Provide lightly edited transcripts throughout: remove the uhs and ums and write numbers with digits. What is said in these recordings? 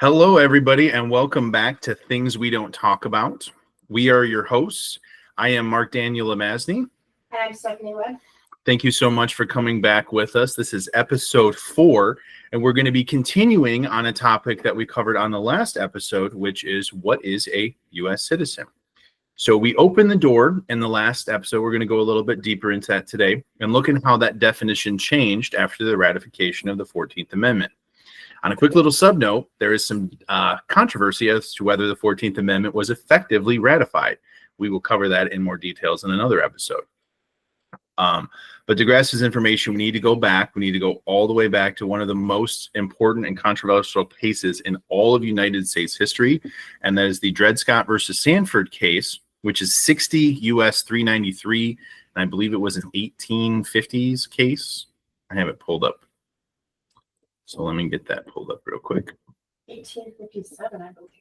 Hello, everybody, and welcome back to Things We Don't Talk About. We are your hosts. I am Mark Daniel Lamazny. And I'm Stephanie Webb. Thank you so much for coming back with us. This is episode 4, and we're going to be continuing on a topic that we covered on the last episode, which is what is a U.S. citizen? So we opened the door in the last episode. We're going to go a little bit deeper into that today and look at how that definition changed after the ratification of the 14th Amendment. On a quick little sub note, there is some controversy as to whether the 14th Amendment was effectively ratified. We will cover that in more details in another episode. But to grasp this information, we need to go back. We need to go all the way back to one of the most important and controversial cases in all of United States history, and that is the Dred Scott V Sanford case, which is 60 U.S. 393, and I believe it was an 1850s case. I have it pulled up. So let me get that pulled up real quick. 1857, I believe.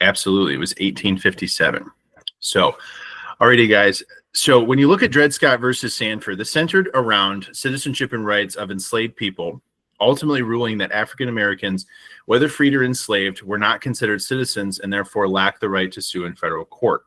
Absolutely. It was 1857. So, alrighty, guys. So when you look at Dred Scott versus Sanford, this centered around citizenship and rights of enslaved people, ultimately ruling that African Americans, whether freed or enslaved, were not considered citizens and therefore lacked the right to sue in federal court.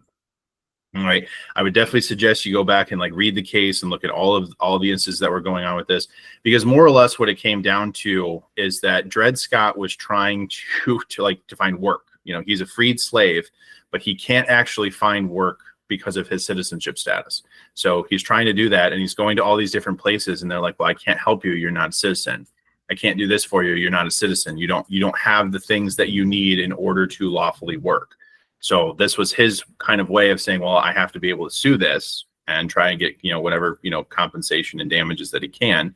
All right. I would definitely suggest you go back and read the case and look at all the instances that were going on with this, because more or less what it came down to is that Dred Scott was trying to find work. You know, he's a freed slave, but he can't actually find work because of his citizenship status. So he's trying to do that, and he's going to all these different places, and they're like, well, I can't help you. You're not a citizen. I can't do this for you. You're not a citizen. You don't have the things that you need in order to lawfully work. So this was his kind of way of saying, well, I have to be able to sue this and try and get, whatever, compensation and damages that he can,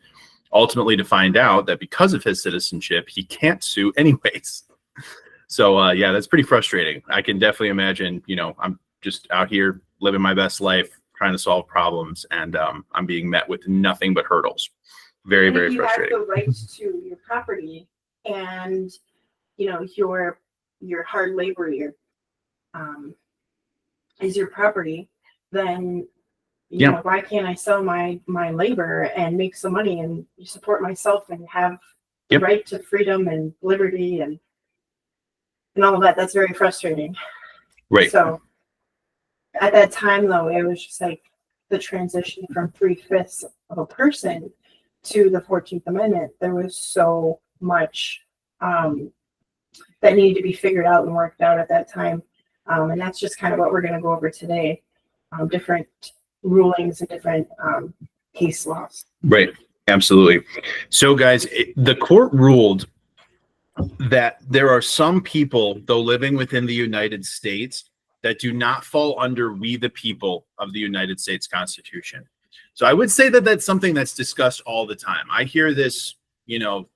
ultimately to find out that because of his citizenship, he can't sue anyways. So, yeah, that's pretty frustrating. I can definitely imagine, I'm just out here living my best life, trying to solve problems, and I'm being met with nothing but hurdles. Very, very frustrating. You have the right to your property and, your hard labor, is your property, then you know, why can't I sell my labor and make some money and support myself and have the right to freedom and liberty and all of that? That's very frustrating. Right. So at that time, though, it was just like the transition from 3/5 of a person to the 14th Amendment. There was so much that needed to be figured out and worked out at that time. And that's just kind of what we're going to go over today. Different rulings and different case laws. Right. Absolutely. So, guys, the court ruled that there are some people, though living within the United States, that do not fall under we the people of the United States Constitution. So I would say that that's something that's discussed all the time. I hear this,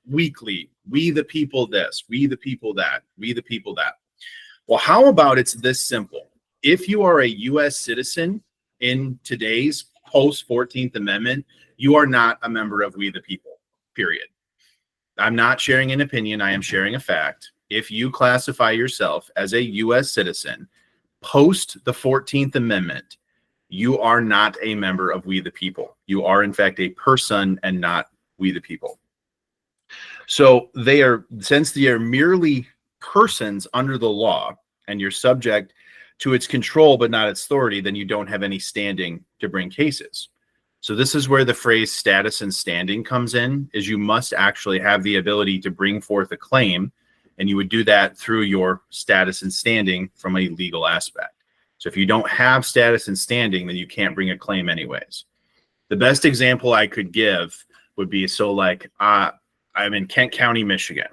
weekly. We the people this, we the people that, we the people that. Well, how about it's this simple? If you are a U.S. citizen in today's post-14th Amendment, you are not a member of we the people, period. I'm not sharing an opinion. I am sharing a fact. If you classify yourself as a U.S. citizen post the 14th Amendment, you are not a member of we the people. You are, in fact, a person and not we the people. So since they are merely persons under the law and you're subject to its control but not its authority, then you don't have any standing to bring cases. So this is where the phrase status and standing comes in, is you must actually have the ability to bring forth a claim, and you would do that through your status and standing from a legal aspect. So if you don't have status and standing, then you can't bring a claim anyways. The best example I could give would be, I'm in Kent County, Michigan.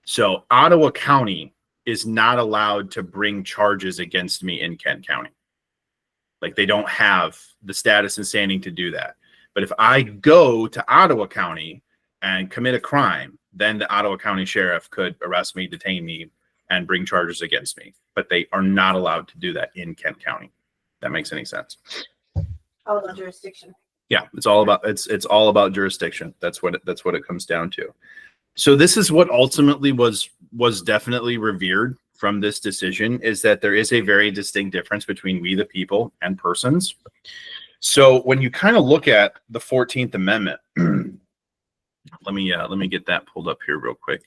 So Ottawa County is not allowed to bring charges against me in Kent County. They don't have the status and standing to do that. But if I go to Ottawa County and commit a crime, then the Ottawa County Sheriff could arrest me, detain me, and bring charges against me. But they are not allowed to do that in Kent County. If that makes any sense. All about jurisdiction. Yeah, it's all about jurisdiction. That's what it comes down to. So this is what ultimately was definitely revered from this decision, is that there is a very distinct difference between we the people and persons. So when you kind of look at the 14th Amendment, let me get that pulled up here real quick.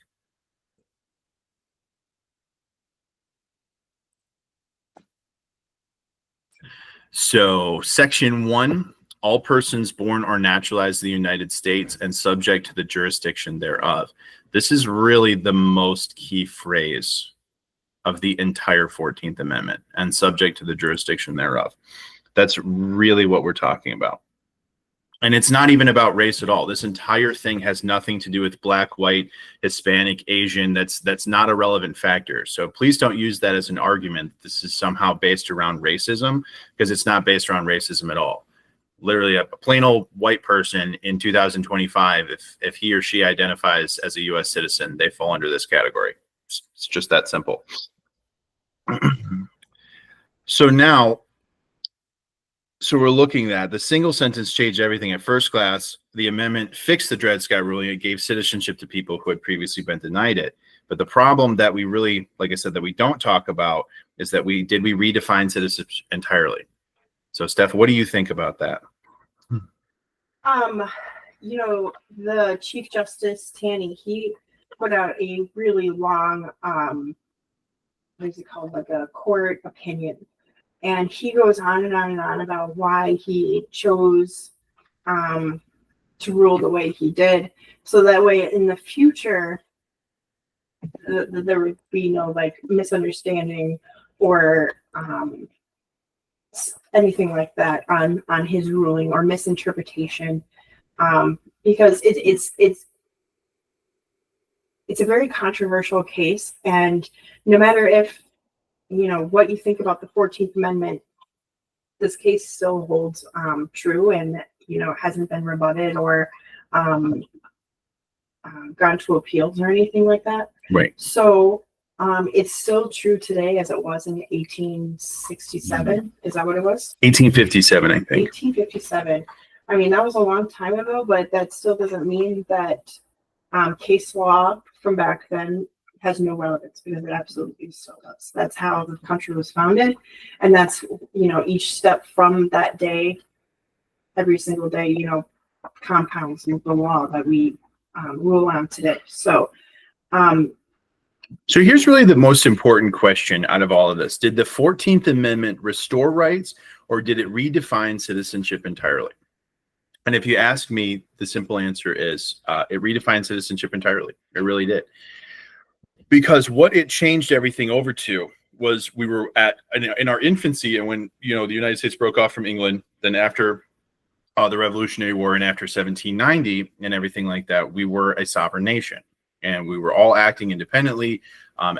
So Section 1, all persons born or naturalized in the United States and subject to the jurisdiction thereof. This is really the most key phrase of the entire 14th Amendment, and subject to the jurisdiction thereof. That's really what we're talking about. And it's not even about race at all. This entire thing has nothing to do with black, white, Hispanic, Asian. That's not a relevant factor. So please don't use that as an argument. This is somehow based around racism, because it's not based around racism at all. Literally a plain old white person in 2025, if he or she identifies as a U.S. citizen, they fall under this category. It's just that simple. So now, we're looking at the single sentence changed everything at first glance. The amendment fixed the Dred Scott ruling. It gave citizenship to people who had previously been denied it. But the problem that we really, like I said, that we don't talk about is that we redefine citizenship entirely. So Steph, what do you think about that? You know, the Chief Justice Taney, he put out a really long, what is it called, like a court opinion. And he goes on and on and on about why he chose to rule the way he did. So that way in the future, there would be no like misunderstanding or anything like that on his ruling or misinterpretation. Because it's a very controversial case, and no matter if you know what you think about the 14th Amendment, this case still holds true, and you know hasn't been rebutted or gone to appeals or anything like that. Right. So it's still true today as it was in 1867. Is that what it was? 1857, I think. 1857. I mean, that was a long time ago, but that still doesn't mean that case law from back then has no relevance, because it absolutely still does. That's how the country was founded, and that's, you know, each step from that day, every single day, you know, compounds the law that we rule on today. So here's really the most important question out of all of this. Did the 14th Amendment restore rights, or did it redefine citizenship entirely? And if you ask me, the simple answer is it redefined citizenship entirely. It really did. Because what it changed everything over to was we were in our infancy, and when, you know, the United States broke off from England, then after the Revolutionary War and after 1790 and everything like that, we were a sovereign nation, and we were all acting independently.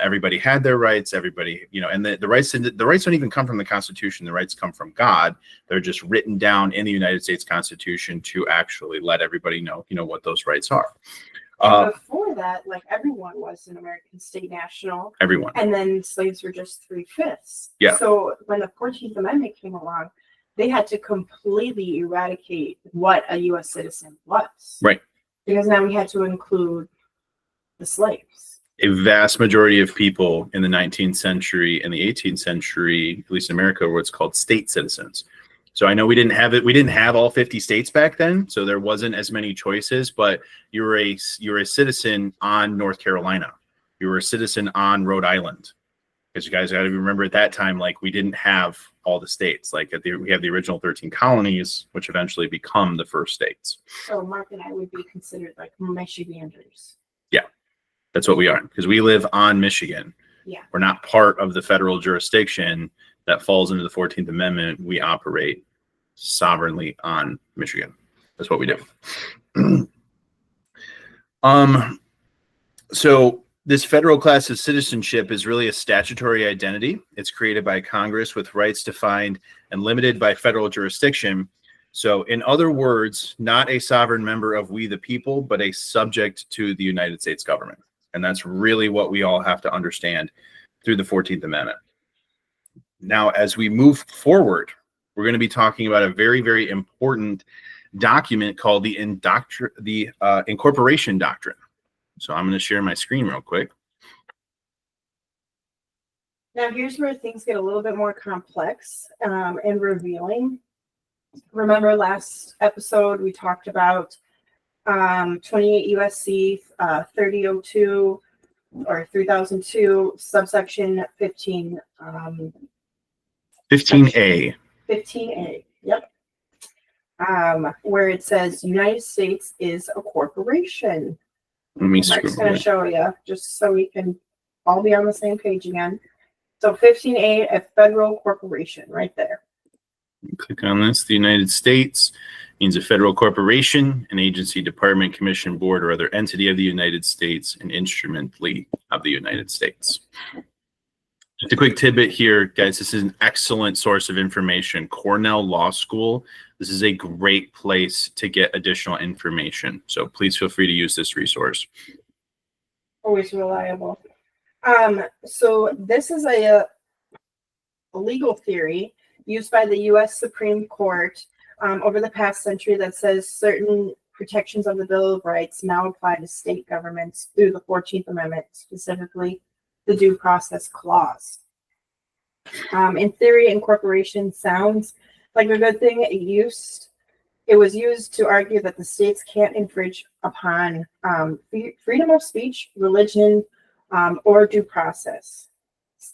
Everybody had their rights. Everybody, you know, and the rights don't even come from the Constitution. The rights come from God. They're just written down in the United States Constitution to actually let everybody know, you know, what those rights are. Before that, like, everyone was an American state national. Everyone. And then slaves were just 3/5. Yeah. So when the 14th Amendment came along, they had to completely eradicate what a U.S. citizen was. Right. Because now we had to include the slaves. A vast majority of people in the 19th century and the 18th century, at least in America, were what's called state citizens. So I know we didn't have all 50 states back then, so there wasn't as many choices, but you were a citizen on North Carolina. You were a citizen on Rhode Island. Because you guys got to remember, at that time, like, we didn't have all the states. Like, we have the original 13 colonies, which eventually become the first states. So Mark and I would be considered like Michiganders. Yeah, that's what we are, because we live on Michigan. Yeah. We're not part of the federal jurisdiction that falls into the 14th Amendment. We operate sovereignly on Michigan. That's what we do. So this federal class of citizenship is really a statutory identity. It's created by Congress with rights defined and limited by federal jurisdiction. So in other words, not a sovereign member of we the people, but a subject to the United States government. And that's really what we all have to understand through the 14th Amendment. Now, as we move forward, we're going to be talking about a very, very important document called the Incorporation Doctrine. So I'm going to share my screen real quick. Now, here's where things get a little bit more complex and revealing. Remember last episode, we talked about 28 USC 3002 or 3002, subsection 15. 15A. 15A. Yep. Where it says United States is a corporation. Let me Mark's scroll going to back. show you just so we can all be on the same page again. So 15A, a federal corporation right there. Click on this. The United States means a federal corporation, an agency, department, commission, board, or other entity of the United States, and instrumentally of the United States. Just a quick tidbit here, guys. This is an excellent source of information. Cornell Law School. This is a great place to get additional information. So please feel free to use this resource. Always reliable. So this is a legal theory used by the U.S. Supreme Court over the past century that says certain protections of the Bill of Rights now apply to state governments through the 14th Amendment, specifically the Due Process Clause. In theory, incorporation sounds like a good thing. It was used to argue that the states can't infringe upon freedom of speech, religion, or due process.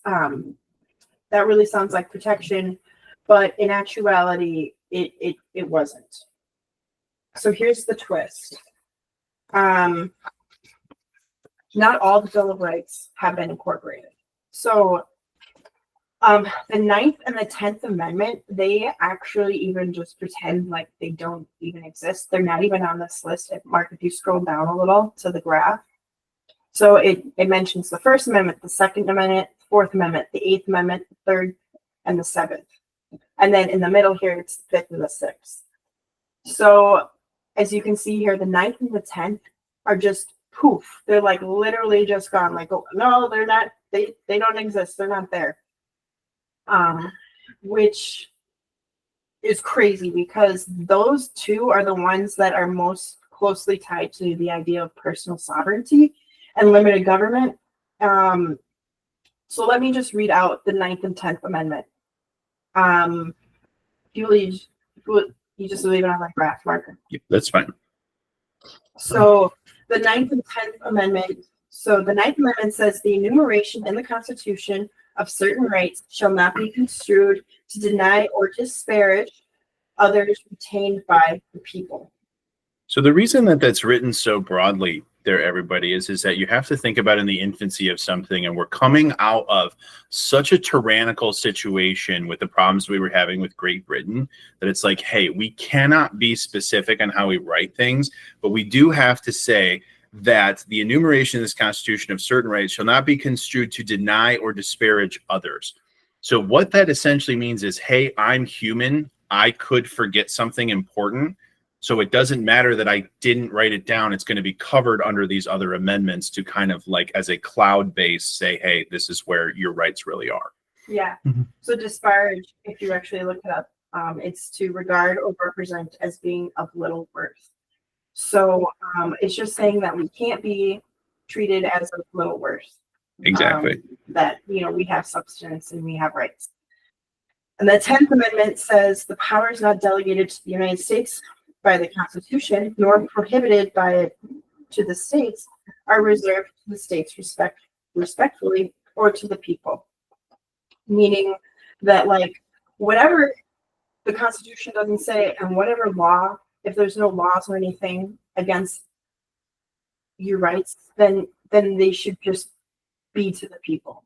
That really sounds like protection, but in actuality, it wasn't. So here's the twist. Not all the Bill of Rights have been incorporated. So the 9th and the 10th Amendment, they actually even just pretend like they don't even exist. They're not even on this list. Mark, if you scroll down a little to the graph. So it mentions the First Amendment, the Second Amendment, Fourth Amendment, the Eighth Amendment, the Third, and the Seventh. And then in the middle here, it's the Fifth and the Sixth. So as you can see here, the 9th and the 10th are just poof. They're like literally just gone. Like, oh, no, they're not. They don't exist. They're not there. Which is crazy because those two are the ones that are most closely tied to the idea of personal sovereignty and limited government. So let me just read out the 9th and 10th Amendment. You just leave it on my graph marker. Yeah, that's fine. So the 9th and 10th Amendment. So the 9th Amendment says the enumeration in the Constitution of certain rights shall not be construed to deny or disparage others retained by the people. So the reason that that's written so broadly there, everybody, is that you have to think about in the infancy of something, and we're coming out of such a tyrannical situation with the problems we were having with Great Britain that it's like, hey, we cannot be specific on how we write things, but we do have to say that the enumeration in this Constitution of certain rights shall not be construed to deny or disparage others. So what that essentially means is, hey, I'm human. I could forget something important. So it doesn't matter that I didn't write it down. It's going to be covered under these other amendments to kind of like as a cloud base say, hey, this is where your rights really are. Yeah. Mhm. So disparage, if you actually look it up, it's to regard or represent as being of little worth. So it's just saying that we can't be treated as of little worth. Exactly. That, we have substance and we have rights. And the 10th Amendment says the power is not delegated to the United States by the Constitution, nor prohibited by it to the states, are reserved to the states respectfully or to the people. Meaning that, like, whatever the Constitution doesn't say, and whatever law, if there's no laws or anything against your rights, then they should just be to the people.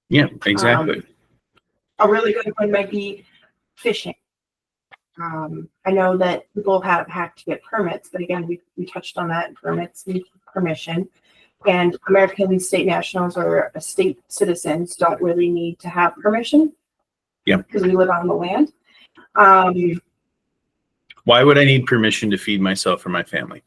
Yeah, exactly. A really good one might be fishing. I know that people have had to get permits, but again, we touched on that. Permits need permission, and American state nationals or state citizens don't really need to have permission. Yeah, because we live on the land. Why would I need permission to feed myself or my family?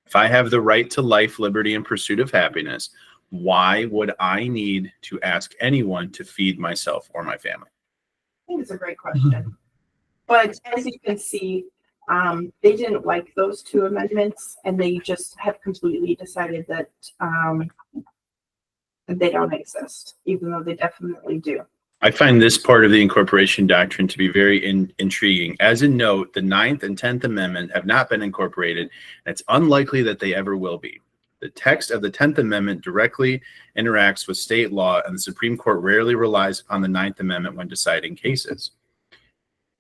If I have the right to life, liberty, and pursuit of happiness, why would I need to ask anyone to feed myself or my family? I think it's a great question. But as you can see, they didn't like those two amendments, and they just have completely decided that they don't exist, even though they definitely do. I find this part of the Incorporation Doctrine to be very intriguing. As a note, the 9th and 10th Amendment have not been incorporated, and it's unlikely that they ever will be. The text of the 10th Amendment directly interacts with state law, and the Supreme Court rarely relies on the 9th Amendment when deciding cases.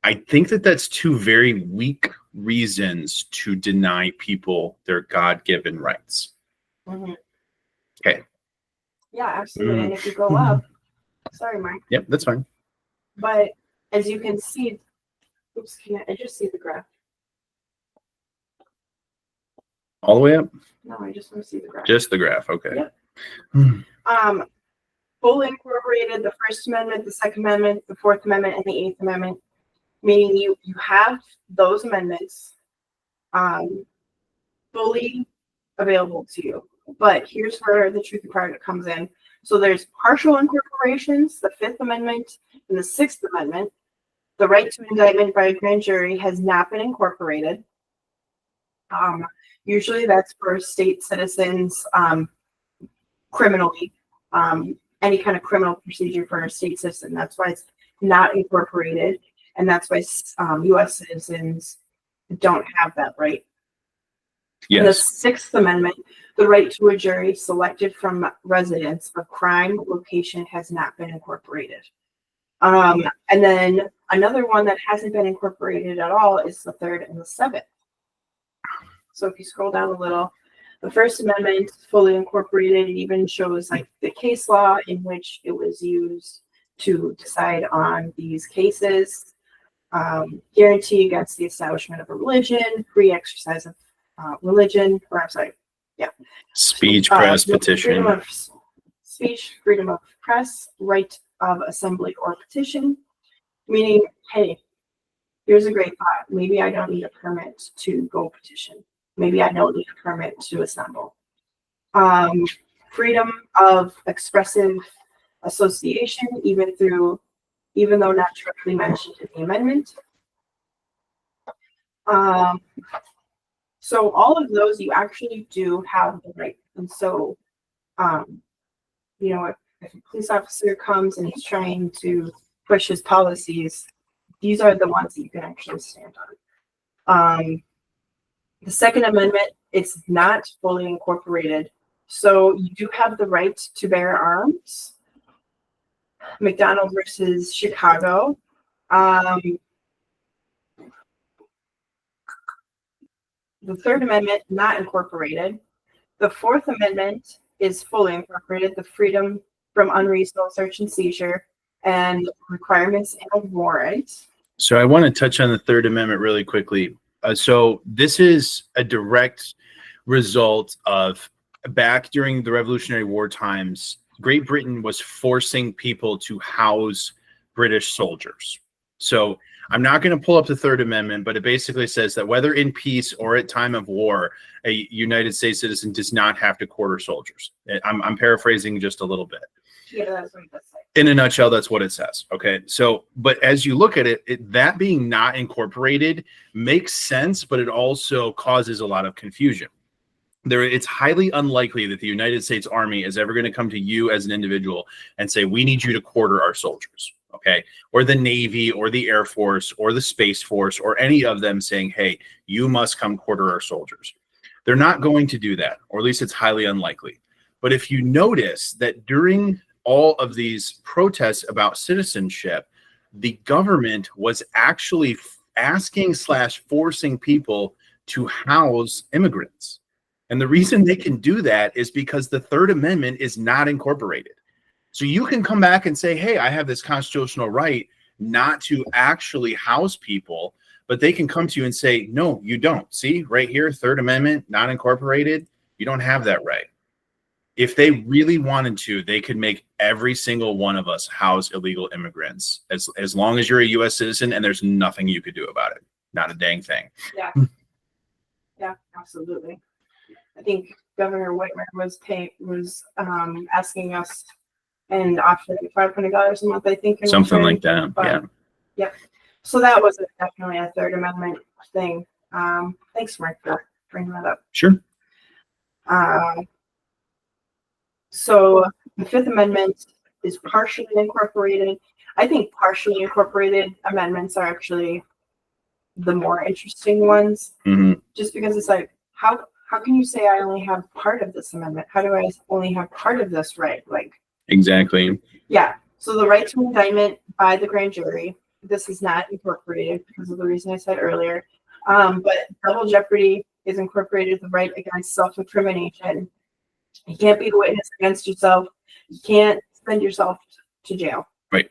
I think that that's two very weak reasons to deny people their God-given rights. Mm-hmm. Okay. Yeah, absolutely. And if you go up, sorry, Mark. Yep, that's fine. But as you can see, oops, can I just see the graph? All the way up? No, I just want to see the graph. Just the graph. Okay. Yep. Fully incorporated the First Amendment, the Second Amendment, the Fourth Amendment, and the Eighth Amendment, meaning you have those amendments fully available to you. But here's where the truth part comes in. So there's partial incorporations, the Fifth Amendment and the Sixth Amendment. The right to indictment by a grand jury has not been incorporated. Usually that's for state citizens criminally, any kind of criminal procedure for a state citizen. That's why it's not incorporated. And that's why U.S. citizens don't have that right. Yes. In the Sixth Amendment, the right to a jury selected from residents of crime location has not been incorporated. And then another one that hasn't been incorporated at all is the Third and the Seventh. So if you scroll down a little, the First Amendment fully incorporated. It even shows like the case law in which it was used to decide on these cases. Guarantee against the establishment of a religion, free exercise of religion, or I'm sorry, yeah. Speech, press, petition. Freedom of speech, freedom of press, right of assembly or petition, meaning, hey, here's a great thought. Maybe I don't need a permit to go petition. Maybe I don't need a permit to assemble. Freedom of expressive association, even though not directly mentioned in the amendment. So all of those you actually do have the right. And so, you know, if a police officer comes and he's trying to push his policies, these are the ones that you can actually stand on. The Second Amendment, it's not fully incorporated. So you do have the right to bear arms. McDonald versus Chicago. The Third Amendment, not incorporated. The Fourth Amendment is fully incorporated. The freedom from unreasonable search and seizure and requirements and a warrant. So I want to touch on the Third Amendment really quickly. So this is a direct result of back during the Revolutionary War times, Great Britain was forcing people to house British soldiers. So I'm not going to pull up the Third Amendment, but it basically says that whether in peace or at time of war, a United States citizen does not have to quarter soldiers. I'm paraphrasing just a little bit. Yeah, that's what it says. In a nutshell, that's what it says. Okay. So, but as you look at it, that being not incorporated makes sense, but it also causes a lot of confusion. It's highly unlikely that the United States Army is ever going to come to you as an individual and say, we need you to quarter our soldiers. Okay. Or the Navy or the Air Force or the Space Force or any of them saying, hey, you must come quarter our soldiers. They're not going to do that, or at least it's highly unlikely. But if you notice that during all of these protests about citizenship, the government was actually asking/forcing people to house immigrants. And the reason they can do that is because the Third Amendment is not incorporated. So you can come back and say, hey, I have this constitutional right not to actually house people, but they can come to you and say, no, you don't. See, right here, Third Amendment, not incorporated. You don't have that right. If they really wanted to, they could make every single one of us house illegal immigrants as long as you're a U.S. citizen, and there's nothing you could do about it. Not a dang thing. Yeah. Yeah, absolutely. I think Governor Whitmer was asking us and offering $500 a month, I think. Something like that. But, yeah. Yep. So that was definitely a Third Amendment thing. Thanks, Mark, for bringing that up. Sure. So the Fifth Amendment is partially incorporated. I think partially incorporated amendments are actually the more interesting ones, just because it's like, how can you say I only have part of this amendment? How do I only have part of this right? Like, exactly. Yeah. So the right to indictment by the grand jury, this is not incorporated because of the reason I said earlier. But double jeopardy is incorporated the right against self-incrimination. You can't be the witness against yourself. You can't send yourself to jail. Right.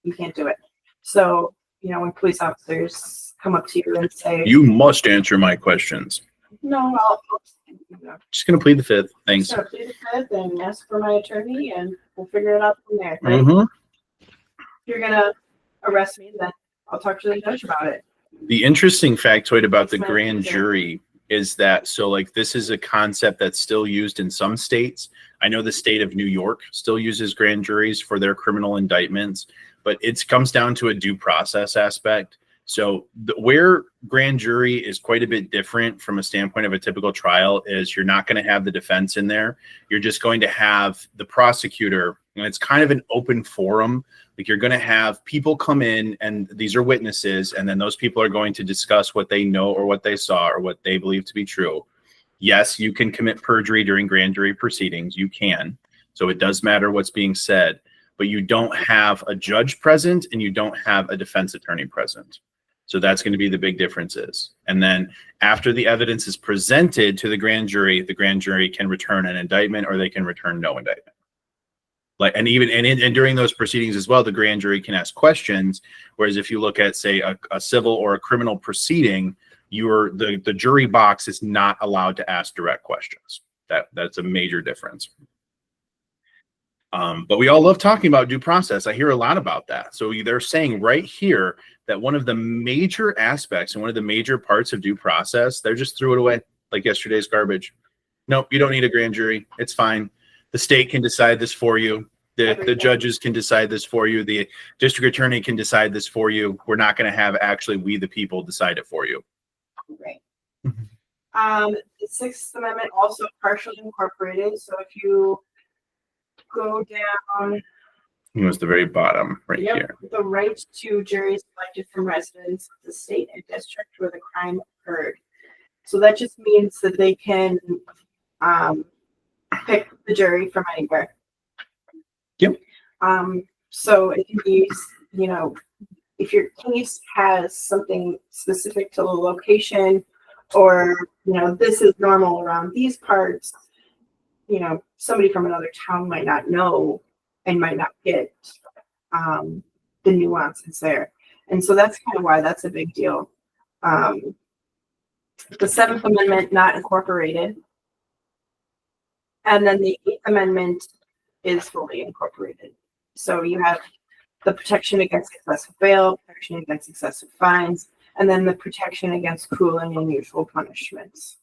You can't do it. So, when police officers come up to you and say, you must answer my questions. No, Just going to plead the fifth. Thanks. So plead the fifth and ask for my attorney, and we'll figure it out from there. Right? Mm-hmm. If you're gonna arrest me, then I'll talk to the judge about it. The interesting factoid about the grand jury is that, this is a concept that's still used in some states. I know the state of New York still uses grand juries for their criminal indictments, but it comes down to a due process aspect. So where grand jury is quite a bit different from a standpoint of a typical trial is you're not going to have the defense in there. You're just going to have the prosecutor, and it's kind of an open forum. Like, you're going to have people come in, and these are witnesses, and then those people are going to discuss what they know or what they saw or what they believe to be true. Yes, you can commit perjury during grand jury proceedings. You can. So it does matter what's being said, but you don't have a judge present and you don't have a defense attorney present. So that's going to be the big differences. And then after the evidence is presented to the grand jury can return an indictment or they can return no indictment. And during those proceedings as well, the grand jury can ask questions. Whereas if you look at, say, a civil or a criminal proceeding, the jury box is not allowed to ask direct questions. That's a major difference. But we all love talking about due process. I hear a lot about that. So they're saying right here that one of the major aspects and one of the major parts of due process, they just threw it away like yesterday's garbage. Nope, you don't need a grand jury. It's fine. The state can decide this for you. The judges can decide this for you. The district attorney can decide this for you. We're not going to have we the people decide it for you. Right. The Sixth Amendment also partially incorporated. So if you go down, it was the very bottom right here. The right to juries selected from residents of the state and district where the crime occurred. So that just means that they can pick the jury from anywhere. Yep. So it can be, if your case has something specific to the location, or this is normal around these parts, somebody from another town might not know and might not get the nuances there. And so that's kind of why that's a big deal. The Seventh Amendment not incorporated. And then the Eighth Amendment is fully incorporated. So you have the protection against excessive bail, protection against excessive fines, and then the protection against cruel and unusual punishments.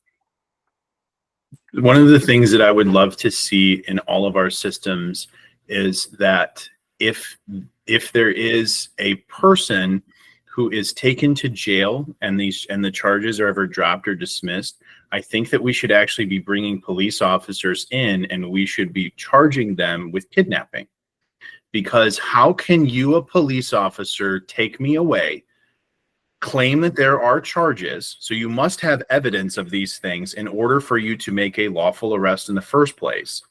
One of the things that I would love to see in all of our systems is that if there is a person who is taken to jail and the charges are ever dropped or dismissed, I think that we should actually be bringing police officers in and we should be charging them with kidnapping. Because how can you, a police officer, take me away, claim that there are charges, so you must have evidence of these things in order for you to make a lawful arrest in the first place.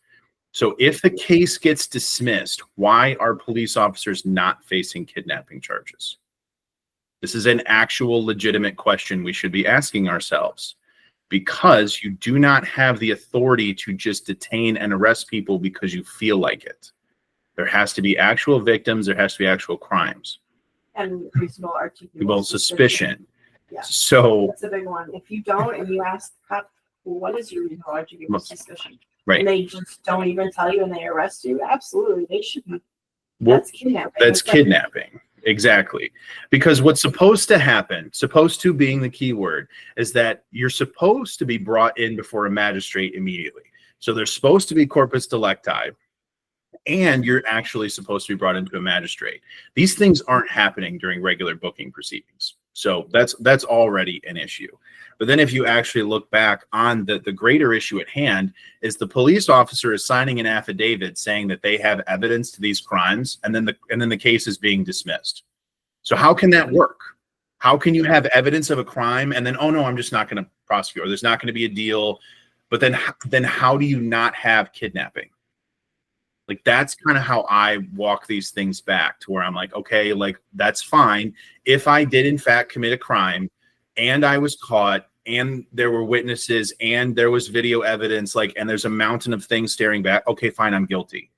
So if the case gets dismissed, why are police officers not facing kidnapping charges? This is an actual legitimate question we should be asking ourselves, because you do not have the authority to just detain and arrest people because you feel like it. There has to be actual victims. There has to be actual crimes. And reasonable articulable suspicion. Yeah. So that's a big one. If you don't, and you ask the cop, well, what is your reasonable articulable suspicion? Right. And they just don't even tell you and they arrest you. Absolutely. They should be. That's kidnapping. That's kidnapping. Exactly. Because what's supposed to happen, supposed to being the key word, is that you're supposed to be brought in before a magistrate immediately. So there's supposed to be corpus delicti, and you're actually supposed to be brought into a magistrate. These things aren't happening during regular booking proceedings. So that's already an issue. But then if you actually look back on the greater issue at hand, is the police officer is signing an affidavit saying that they have evidence to these crimes, and then the case is being dismissed. So how can that work? How can you have evidence of a crime and then, oh no, I'm just not going to prosecute, or there's not going to be a deal? But then how do you not have kidnapping? Like, that's kind of how I walk these things back, to where I'm like, okay, like, that's fine. If I did in fact commit a crime and I was caught and there were witnesses and there was video evidence, like, and there's a mountain of things staring back, okay, fine, I'm guilty.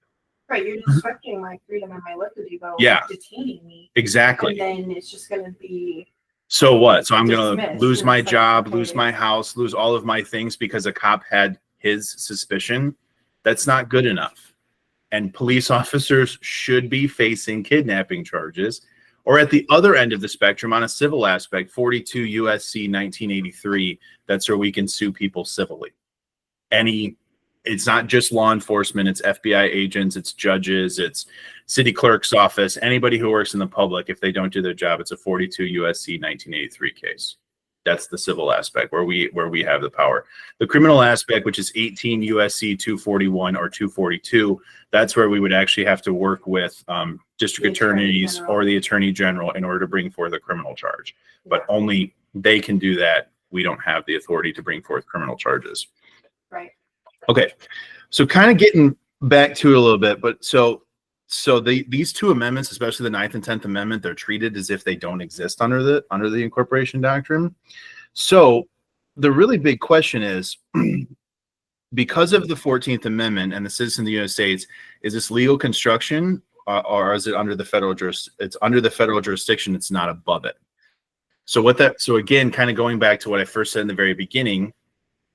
Right, you're disrupting my freedom and my liberty by Yeah. detaining me. Exactly. And then it's just going to be. So what? So I'm going to dismissed, lose and my it's like, job, okay. lose my house, lose all of my things because a cop had his suspicion? That's not good enough. And police officers should be facing kidnapping charges. Or at the other end of the spectrum, on a civil aspect, 42 USC 1983, that's where we can sue people civilly. It's not just law enforcement, it's FBI agents, it's judges, it's city clerk's office, anybody who works in the public. If they don't do their job, it's a 42 USC 1983 case. That's the civil aspect where we have the power. The criminal aspect, which is 18 USC 241 or 242, that's where we would actually have to work with district attorneys or the attorney general in order to bring forth a criminal charge. But only they can do that. We don't have the authority to bring forth criminal charges. Right. Okay, so kind of getting back to it a little bit, but so these two amendments, especially the 9th and 10th Amendment, they're treated as if they don't exist under the Incorporation Doctrine. So the really big question is, because of the 14th Amendment and the citizen of the United States, is this legal construction or is it under the federal it's under the federal jurisdiction, it's not above it. So again, kind of going back to what I first said in the very beginning,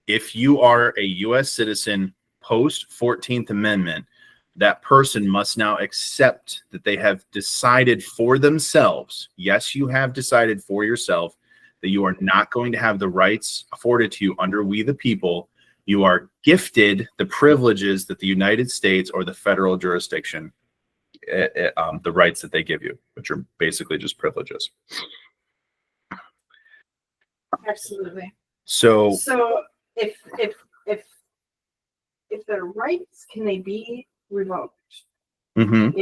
if you are a U.S. citizen post 14th Amendment, that person must now accept that they have decided for themselves. Yes, you have decided for yourself that you are not going to have the rights afforded to you under We the People. You are gifted the privileges that the United States or the federal jurisdiction, the rights that they give you, which are basically just privileges. Absolutely. So if their rights, can they be revoked? Mm-hmm.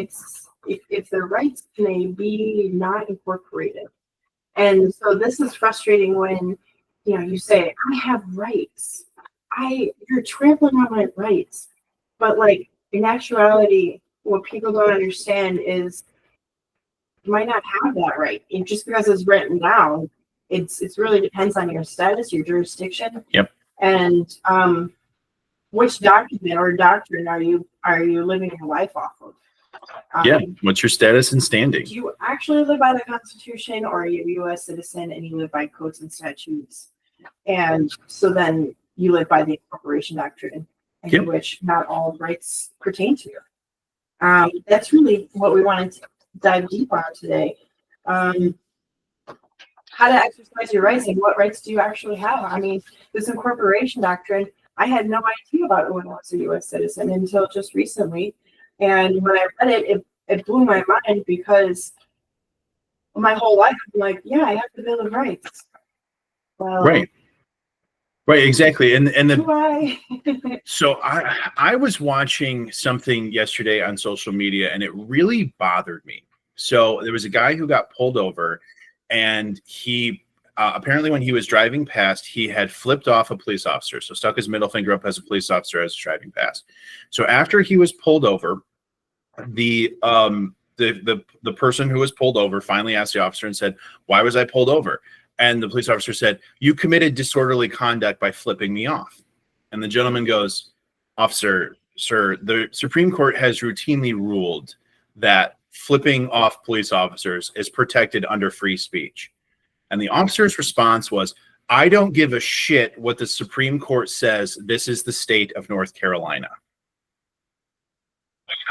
If their rights, can they be not incorporated? And so this is frustrating when you say, I have rights. You're trampling on my rights. But like in actuality, what people don't understand is you might not have that right. And just because it's written down, it's really depends on your status, your jurisdiction. Yep. And which document or doctrine are you living your life off of? What's your status and standing? Do you actually live by the Constitution, or are you a U.S. citizen and you live by codes and statutes? And so then you live by the Incorporation Doctrine, in which not all rights pertain to you. That's really what we wanted to dive deep on today. How to exercise your rights and what rights do you actually have? I mean, this Incorporation Doctrine, I had no idea about it when I was a U.S. citizen until just recently. And when I read it, it blew my mind, because my whole life I'm like, yeah, I have the Bill of Rights. Well, right, exactly. And so I was watching something yesterday on social media, and it really bothered me. So there was a guy who got pulled over, and he apparently when he was driving past, he had flipped off a police officer. So stuck his middle finger up as a police officer as driving past. So after he was pulled over, the person who was pulled over finally asked the officer and said, "Why was I pulled over?" And the police officer said, "You committed disorderly conduct by flipping me off." And the gentleman goes, "Officer, sir, the Supreme Court has routinely ruled that flipping off police officers is protected under free speech." And the officer's response was, "I don't give a shit what the Supreme Court says. This is the state of North Carolina."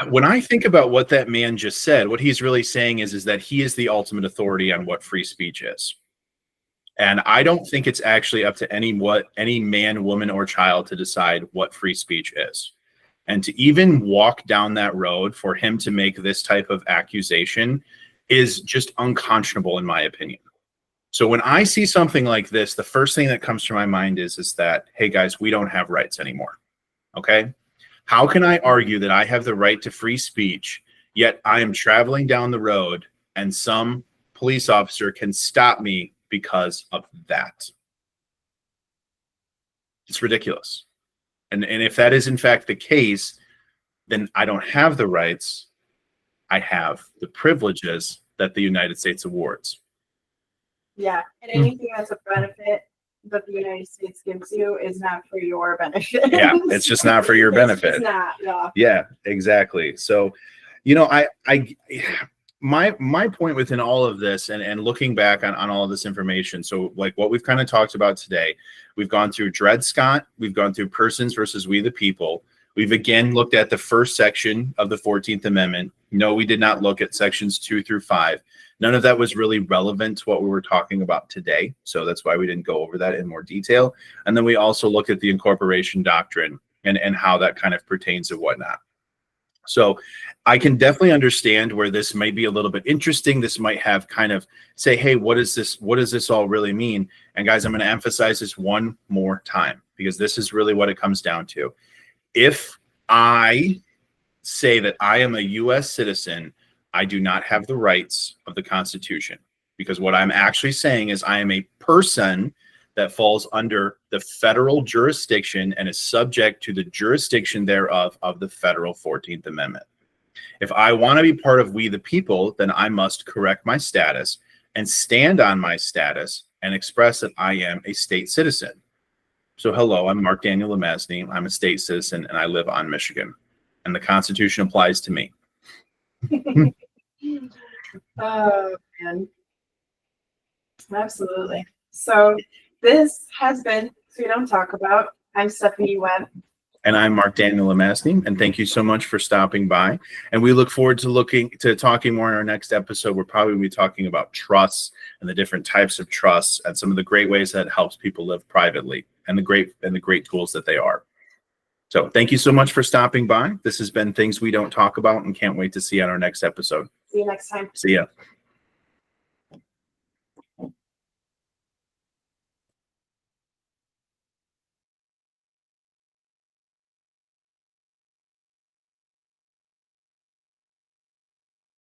When I think about what that man just said, what he's really saying is that he is the ultimate authority on what free speech is. And I don't think it's actually up to any man, woman, or child to decide what free speech is. And to even walk down that road for him to make this type of accusation is just unconscionable, in my opinion. So when I see something like this, the first thing that comes to my mind is that, hey guys, we don't have rights anymore. Okay? How can I argue that I have the right to free speech, yet I am traveling down the road and some police officer can stop me because of that? It's ridiculous. And if that is in fact the case, then I don't have the rights. I have the privileges that the United States awards. Yeah, and anything that's a benefit that the United States gives you is not for your benefit. Yeah, it's just not for your benefit. It's not, yeah. Yeah, exactly. So, my point within all of this and looking back on all of this information, so like what we've kind of talked about today, we've gone through Dred Scott, we've gone through persons versus we the people. We've again looked at the first section of the 14th Amendment. No, we did not look at sections 2 through 5. None of that was really relevant to what we were talking about today. So that's why we didn't go over that in more detail. And then we also looked at the Incorporation Doctrine and how that kind of pertains and whatnot. So I can definitely understand where this might be a little bit interesting. This might have kind of say, hey, what is this? What does this all really mean? And guys, I'm going to emphasize this one more time because this is really what it comes down to. If I say that I am a U.S. citizen, I do not have the rights of the Constitution, because what I'm actually saying is I am a person that falls under the federal jurisdiction and is subject to the jurisdiction thereof of the federal 14th Amendment. If I want to be part of we the people, then I must correct my status and stand on my status and express that I am a state citizen. So hello, I'm Mark Daniel Lemasny. I'm a state citizen and I live on Michigan, and the Constitution applies to me. Oh, man. Absolutely. So this has been So We Don't Talk About. I'm Stephanie Webb. And I'm Mark Daniel Lemasny, and thank you so much for stopping by. And we look forward to talking more in our next episode. We're probably going to be talking about trusts and the different types of trusts and some of the great ways that it helps people live privately and the great tools that they are. So thank you so much for stopping by. This has been Things We Don't Talk About, and can't wait to see you on our next episode. See you next time. See ya.